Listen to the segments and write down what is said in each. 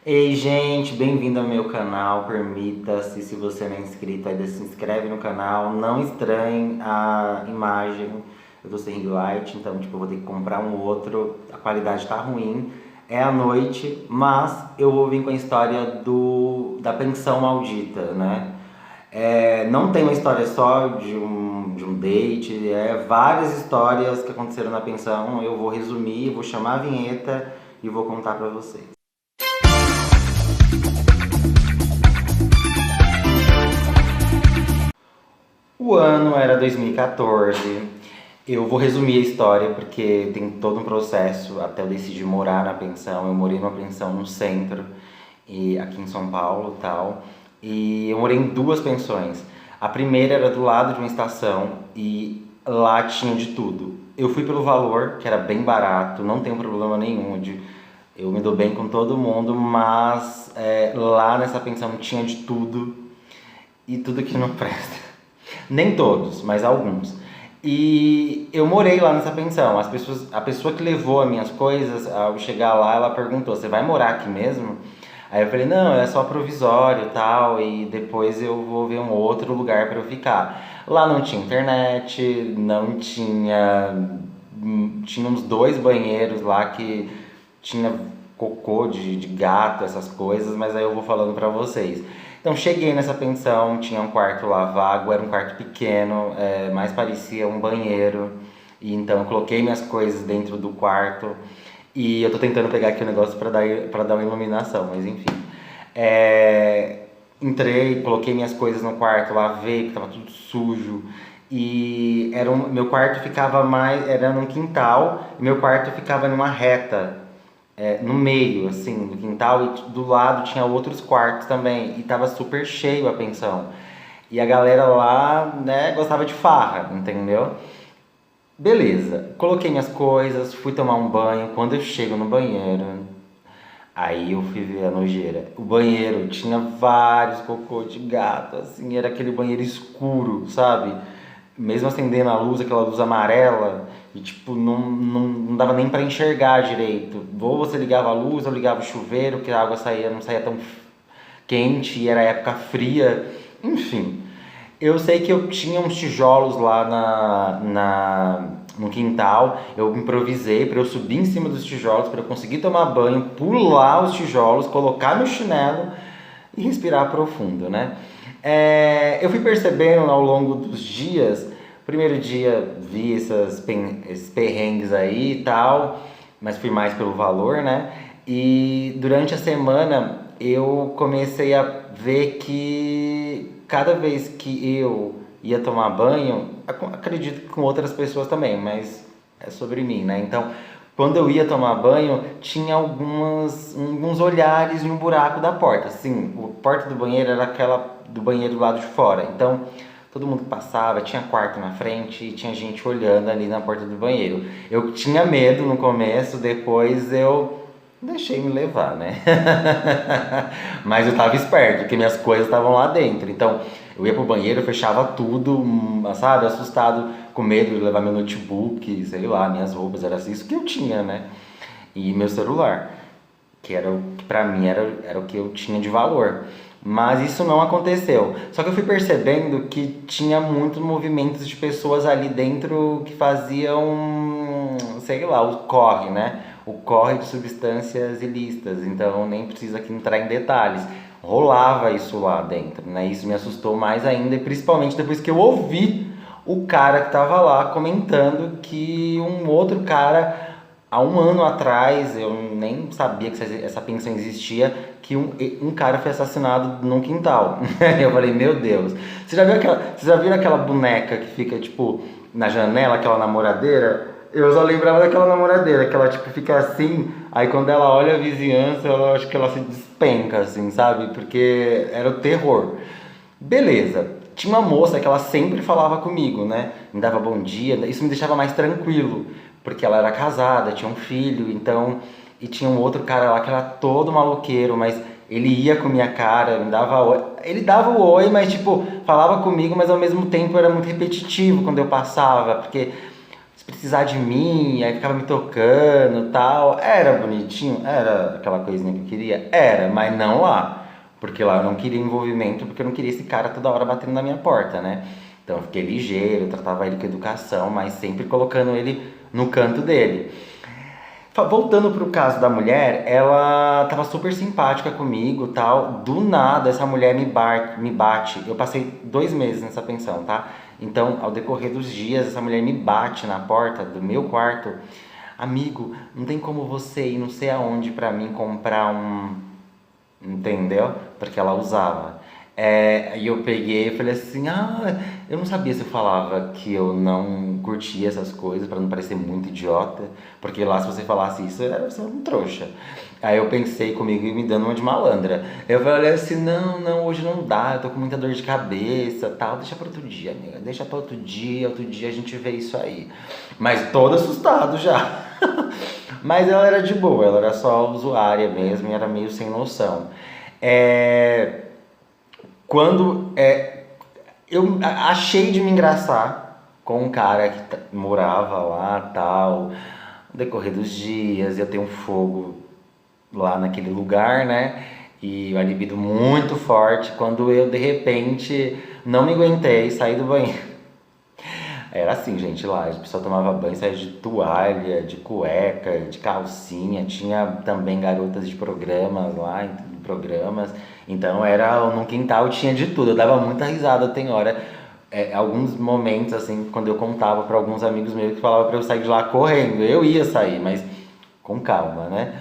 Ei, gente, bem-vindo ao meu canal. Permita-se, se você não é inscrito, ainda se inscreve no canal. Não estranhe a imagem. Eu tô sem ring light, então tipo, eu vou ter que comprar um outro. A qualidade tá ruim. É à noite, mas eu vou vir com a história da pensão maldita, né? Não tem uma história só de um date, várias histórias que aconteceram na pensão. Eu vou resumir, vou chamar a vinheta e vou contar pra vocês. O ano era 2014. Eu vou resumir a história porque tem todo um processo até eu decidir morar na pensão. Eu morei numa pensão no centro, e aqui em São Paulo, tal. E eu morei em duas pensões. A primeira era do lado de uma estação e lá tinha de tudo. Eu fui pelo valor, que era bem barato, não tenho problema nenhum eu me dou bem com todo mundo, mas lá nessa pensão tinha de tudo e tudo que não presta. Nem todos, mas alguns. E eu morei lá nessa pensão. A pessoa que levou as minhas coisas, ao chegar lá, ela perguntou: "Você vai morar aqui mesmo?" Aí eu falei: "Não, é só provisório e tal, e depois eu vou ver um outro lugar para eu ficar." Lá não tinha internet, não tinha. Tinha uns dois banheiros lá que tinha cocô de gato, essas coisas, mas aí eu vou falando pra vocês. Então cheguei nessa pensão, tinha um quarto lá vago, era um quarto pequeno, mais parecia um banheiro. E então eu coloquei minhas coisas dentro do quarto e eu tô tentando pegar aqui o negócio pra dar uma iluminação, mas enfim. É, Entrei, coloquei minhas coisas no quarto, lavei, porque tava tudo sujo. Meu quarto ficava mais, era num quintal, e meu quarto ficava numa reta, no meio, assim, do quintal, e do lado tinha outros quartos também, e tava super cheio a pensão. E a galera lá, né, gostava de farra, entendeu? Beleza, coloquei minhas coisas, fui tomar um banho. Quando eu chego no banheiro, aí eu fui ver a nojeira. O banheiro tinha vários cocô de gato, assim, era aquele banheiro escuro, sabe? Mesmo acendendo a luz, aquela luz amarela, e tipo, não dava nem pra enxergar direito. Ou você ligava a luz, ou ligava o chuveiro, que a água não saía tão quente, e era época fria, enfim. Eu sei que eu tinha uns tijolos lá no quintal, eu improvisei para eu subir em cima dos tijolos, para eu conseguir tomar banho, pular os tijolos, colocar meu chinelo e respirar profundo, né? Eu fui percebendo ao longo dos dias, primeiro dia vi esses perrengues aí e tal, mas fui mais pelo valor, né? E durante a semana eu comecei a ver que cada vez que eu ia tomar banho, acredito que com outras pessoas também, mas é sobre mim, né? Então, quando eu ia tomar banho, tinha alguns olhares em um buraco da porta. Assim, a porta do banheiro era aquela do banheiro do lado de fora. Então, todo mundo que passava, tinha quarto na frente e tinha gente olhando ali na porta do banheiro. Eu tinha medo no começo, depois eu deixei me levar, né? Mas eu tava esperto, porque minhas coisas estavam lá dentro. Então, eu ia pro banheiro, eu fechava tudo, sabe? Assustado, com medo de levar meu notebook, sei lá, minhas roupas, era isso que eu tinha, né? E meu celular, que pra mim era o que eu tinha de valor. Mas isso não aconteceu. Só que eu fui percebendo que tinha muitos movimentos de pessoas ali dentro que faziam, sei lá, o corre, né? O corre de substâncias ilícitas. Então nem precisa aqui entrar em detalhes. Rolava isso lá dentro, né? Isso me assustou mais ainda, e principalmente depois que eu ouvi o cara que tava lá comentando que um outro cara, há um ano atrás, eu nem sabia que essa pensão existia, que um cara foi assassinado num quintal. Eu falei, meu Deus. Você já viu aquela boneca que fica, tipo, na janela, aquela namoradeira? Eu só lembrava daquela namoradeira, que ela, tipo, fica assim, aí quando ela olha a vizinhança, eu acho que ela se despenca, assim, sabe? Porque era o terror. Beleza. Tinha uma moça que ela sempre falava comigo, né? Me dava bom dia, isso me deixava mais tranquilo, porque ela era casada, tinha um filho, então. E tinha um outro cara lá que era todo maloqueiro, mas ele ia com minha cara, me dava oi. Ele dava o oi, mas tipo, falava comigo, mas ao mesmo tempo era muito repetitivo quando eu passava, porque precisar de mim, aí ficava me tocando e tal. Era bonitinho, era aquela coisinha que eu queria, era, mas não lá. Porque lá eu não queria envolvimento, porque eu não queria esse cara toda hora batendo na minha porta, né? Então eu fiquei ligeiro, eu tratava ele com educação, mas sempre colocando ele no canto dele. Voltando pro caso da mulher, ela tava super simpática comigo, tal. Do nada, essa mulher me bate. Eu passei 2 meses nessa pensão, tá? Então, ao decorrer dos dias, essa mulher me bate na porta do meu quarto. Amigo, não tem como você ir não sei aonde pra mim comprar um, entendeu? Porque ela usava. E eu peguei e falei assim, eu não sabia se eu falava que eu não curtia essas coisas pra não parecer muito idiota, porque lá se você falasse isso, você era um trouxa. Aí eu pensei comigo e me dando uma de malandra. Eu falei assim, não, não, hoje não dá, eu tô com muita dor de cabeça, tal, deixa pra outro dia, amiga, deixa pra outro dia a gente vê isso aí. Mas todo assustado já. Mas ela era de boa, ela era só usuária mesmo e era meio sem noção. É, quando eu achei de me engraçar com um cara que morava lá tal, no decorrer dos dias, eu tenho um fogo lá naquele lugar, né? E uma libido muito forte, quando eu de repente não me aguentei, saí do banheiro. Era assim, gente, lá. A pessoa tomava banho, saía de toalha, de cueca, de calcinha. Tinha também garotas de programas lá, programas. Então era no quintal tinha de tudo. Eu dava muita risada, tem hora. Alguns momentos, assim, quando eu contava para alguns amigos meus que falavam para eu sair de lá correndo. Eu ia sair, mas com calma, né?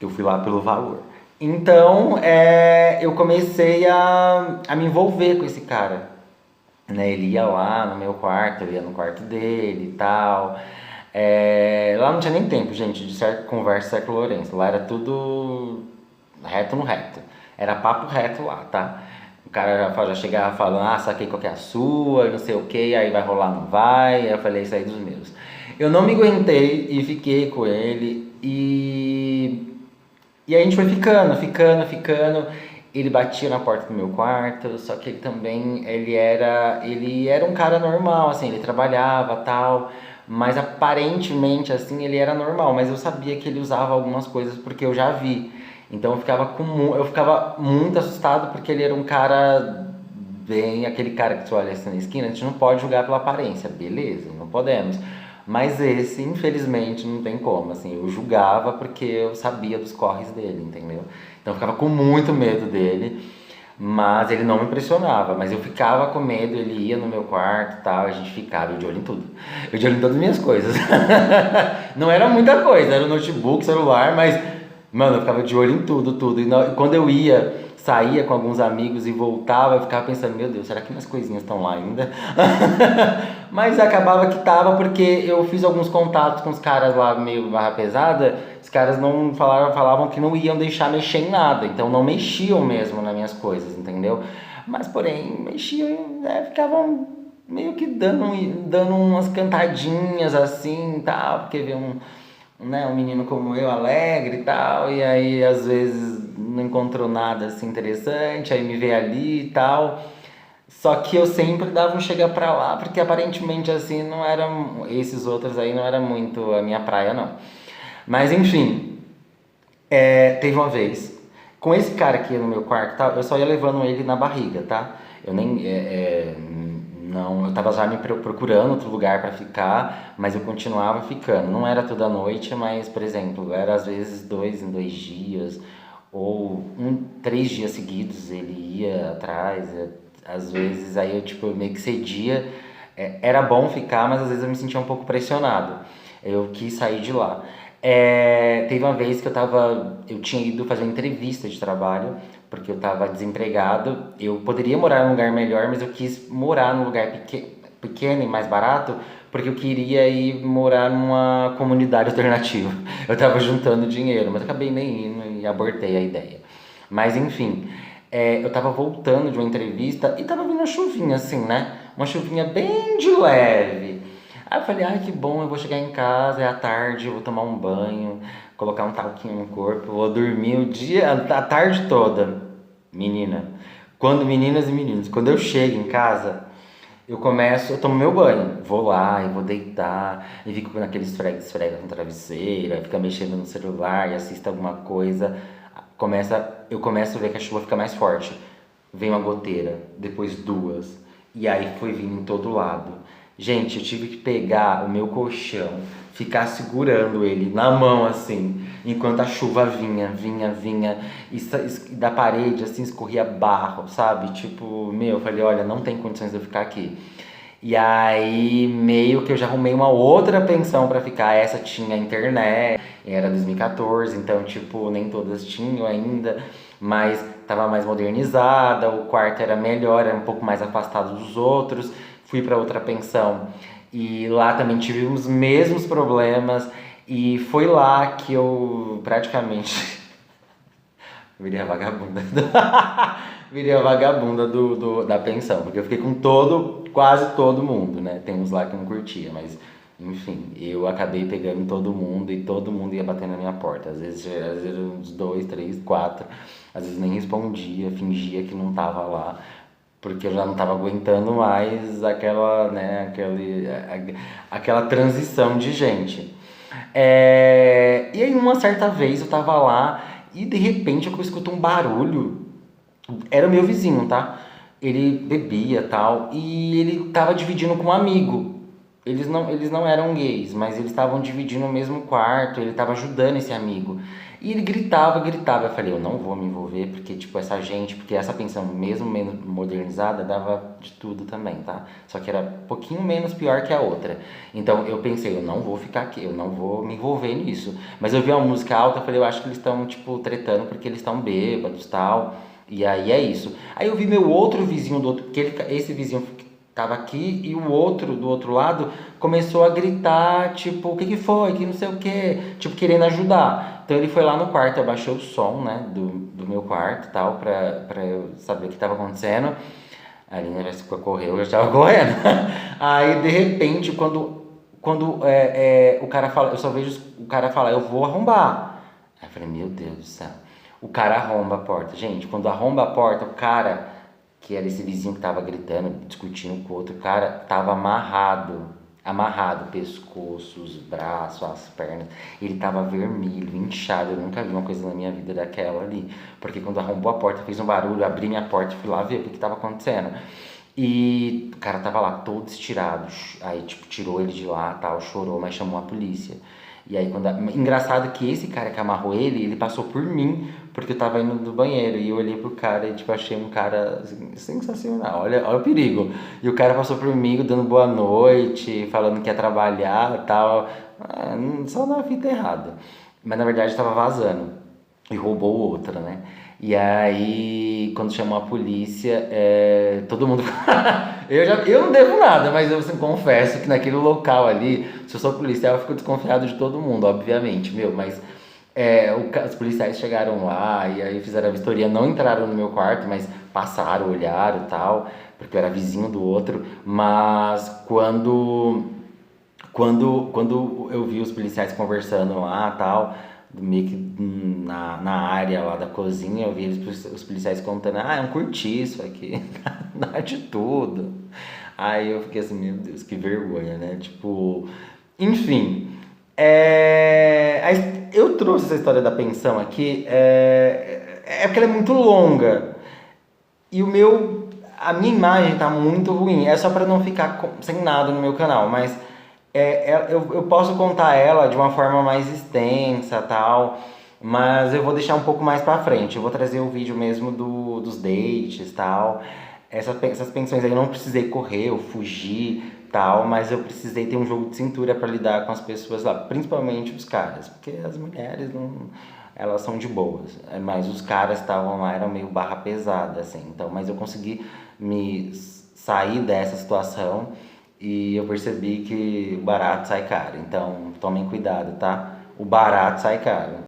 Eu fui lá pelo valor. Então, eu comecei a me envolver com esse cara, né? Ele ia lá no meu quarto, eu ia no quarto dele e tal. Lá não tinha nem tempo, gente, de certa conversa certo Lourenço. Lá era tudo reto no reto. Era papo reto lá, tá? O cara já chegava falando, saquei qual que é a sua, não sei o que, aí vai rolar, não vai. Aí eu falei, isso aí dos meus. Eu não me aguentei e fiquei com ele e aí a gente foi ficando. Ele batia na porta do meu quarto, só que ele também, ele era um cara normal, assim, ele trabalhava, tal, mas aparentemente, assim, ele era normal, mas eu sabia que ele usava algumas coisas porque eu já vi. Então eu ficava muito assustado porque ele era um cara bem, aquele cara que você olha assim na esquina, a gente não pode julgar pela aparência, beleza, não podemos. Mas esse, infelizmente, não tem como, assim, eu julgava porque eu sabia dos corres dele, entendeu? Então eu ficava com muito medo dele, mas ele não me impressionava, mas eu ficava com medo, ele ia no meu quarto e tal, a gente ficava, eu de olho em tudo. Eu de olho em todas as minhas coisas. Não era muita coisa, era o notebook, celular, mas, mano, eu ficava de olho em tudo, tudo. E quando eu saía com alguns amigos e voltava, eu ficava pensando, meu Deus, será que minhas coisinhas estão lá ainda? Mas acabava que tava porque eu fiz alguns contatos com os caras lá meio barra pesada, os caras não falavam que não iam deixar mexer em nada, então não mexiam mesmo nas minhas coisas, entendeu? Mas porém, mexiam, ficavam meio que dando umas cantadinhas assim e tal, porque vê um menino como eu, alegre e tal, e aí às vezes não encontrou nada assim interessante, aí me vê ali e tal. Só que eu sempre dava um chega pra lá, porque aparentemente assim não eram, esses outros aí não era muito a minha praia não. Mas enfim, teve uma vez, com esse cara aqui no meu quarto, tá, eu só ia levando ele na barriga, tá? Eu nem, não, eu tava já me procurando outro lugar pra ficar, mas eu continuava ficando. Não era toda noite, mas, por exemplo, era às vezes 2 em 2 dias, ou 3 dias seguidos ele ia atrás, às vezes aí eu tipo meio que cedia. Era bom ficar, mas às vezes eu me sentia um pouco pressionado. Eu quis sair de lá. Teve uma vez que eu tinha ido fazer uma entrevista de trabalho, porque eu estava desempregado. Eu poderia morar num lugar melhor, mas eu quis morar num lugar pequeno e mais barato, porque eu queria ir morar numa comunidade alternativa. Eu estava juntando dinheiro, mas acabei nem indo e abortei a ideia. Mas enfim, eu tava voltando de uma entrevista e tava vindo uma chuvinha assim, né? Uma chuvinha bem de leve. Aí eu falei, ai que bom, eu vou chegar em casa, é à tarde, eu vou tomar um banho, colocar um talquinho no corpo, vou dormir o dia, a tarde toda. Meninas e meninos, quando eu chego em casa, eu tomo meu banho, vou lá e vou deitar, e fico naquele esfrega com travesseiro, aí fica mexendo no celular e assisto alguma coisa. Eu começo a ver que a chuva fica mais forte. Vem uma goteira, depois duas, e aí foi vindo em todo lado. Gente, eu tive que pegar o meu colchão, ficar segurando ele na mão assim, enquanto a chuva vinha, e da parede assim escorria barro, sabe? Tipo, meu, eu falei, olha, não tem condições de eu ficar aqui. E aí, meio que eu já arrumei uma outra pensão pra ficar. Essa tinha internet, era 2014, então, tipo, nem todas tinham ainda, mas tava mais modernizada, o quarto era melhor, era um pouco mais afastado dos outros. Fui pra outra pensão e lá também tive os mesmos problemas. E foi lá que eu praticamente virei a vagabunda. Virei a vagabunda da pensão, porque eu fiquei com quase todo mundo, né? Tem uns lá que não curtia, mas enfim, eu acabei pegando todo mundo e todo mundo ia bater na minha porta. Às vezes eram uns dois, três, quatro, às vezes nem respondia, fingia que não tava lá, porque eu já não tava aguentando mais aquela transição de gente. E aí uma certa vez eu tava lá e de repente eu escuto um barulho. Era o meu vizinho, tá? Ele bebia tal e ele tava dividindo com um amigo. Eles não eram gays, mas eles estavam dividindo o mesmo quarto, ele tava ajudando esse amigo. E ele gritava. Eu falei, eu não vou me envolver, porque, tipo, porque essa pensão, mesmo menos modernizada, dava de tudo também, tá? Só que era um pouquinho menos pior que a outra. Então eu pensei, eu não vou ficar aqui, eu não vou me envolver nisso. Mas eu vi uma música alta, eu falei, eu acho que eles estão, tipo, tretando porque eles estão bêbados e tal. E aí é isso. Aí eu vi meu outro vizinho do outro, esse vizinho que tava aqui e o outro do outro lado começou a gritar, tipo, o que que foi? Que não sei o que, tipo, querendo ajudar. Então ele foi lá no quarto, eu baixei o som, né, do meu quarto e tal, pra eu saber o que tava acontecendo. A Aline já correu, eu já tava correndo. Aí de repente, quando o cara fala, eu só vejo o cara falar, eu vou arrombar. Aí eu falei, meu Deus do céu. O cara arromba a porta. Gente, quando arromba a porta, o cara, que era esse vizinho que tava gritando, discutindo com o outro, cara tava amarrado, pescoço, os braços, as pernas. Ele tava vermelho, inchado. Eu nunca vi uma coisa na minha vida daquela ali. Porque quando arrombou a porta, fez um barulho, eu abri minha porta e fui lá ver o que tava acontecendo. E o cara tava lá todo estirado. Aí, tipo, tirou ele de lá, tal, chorou, mas chamou a polícia. E aí, engraçado que esse cara que amarrou ele passou por mim, porque eu tava indo do banheiro. E eu olhei pro cara e, tipo, achei um cara assim, sensacional. Olha o perigo. E o cara passou por mim, dando boa noite, falando que ia trabalhar e tal. Só na fita errada. Mas na verdade tava vazando. E roubou outra, né? E aí, quando chamou a polícia, todo mundo. Eu não devo nada, mas eu assim, confesso que naquele local ali, se eu sou policial, eu fico desconfiado de todo mundo, obviamente, meu, mas os policiais chegaram lá e aí fizeram a vistoria, não entraram no meu quarto, mas passaram, olharam e tal, porque eu era vizinho do outro, mas quando eu vi os policiais conversando lá e tal, meio que na área lá da cozinha, eu vi os policiais contando, é um cortiço aqui, dá de tudo. Aí eu fiquei assim, meu Deus, que vergonha, né? Tipo, enfim. Eu trouxe essa história da pensão aqui, porque ela é muito longa. E a minha imagem tá muito ruim. É só pra não ficar sem nada no meu canal, mas eu posso contar ela de uma forma mais extensa, tal, mas eu vou deixar um pouco mais pra frente. Eu vou trazer o vídeo mesmo dos dates, tal. Essas pensões aí eu não precisei correr ou fugir, tal, mas eu precisei ter um jogo de cintura pra lidar com as pessoas lá, principalmente os caras, porque as mulheres não, elas são de boas, mas os caras estavam lá, eram meio barra pesada, assim, então, mas eu consegui me sair dessa situação e eu percebi que o barato sai caro, então tomem cuidado, tá? O barato sai caro.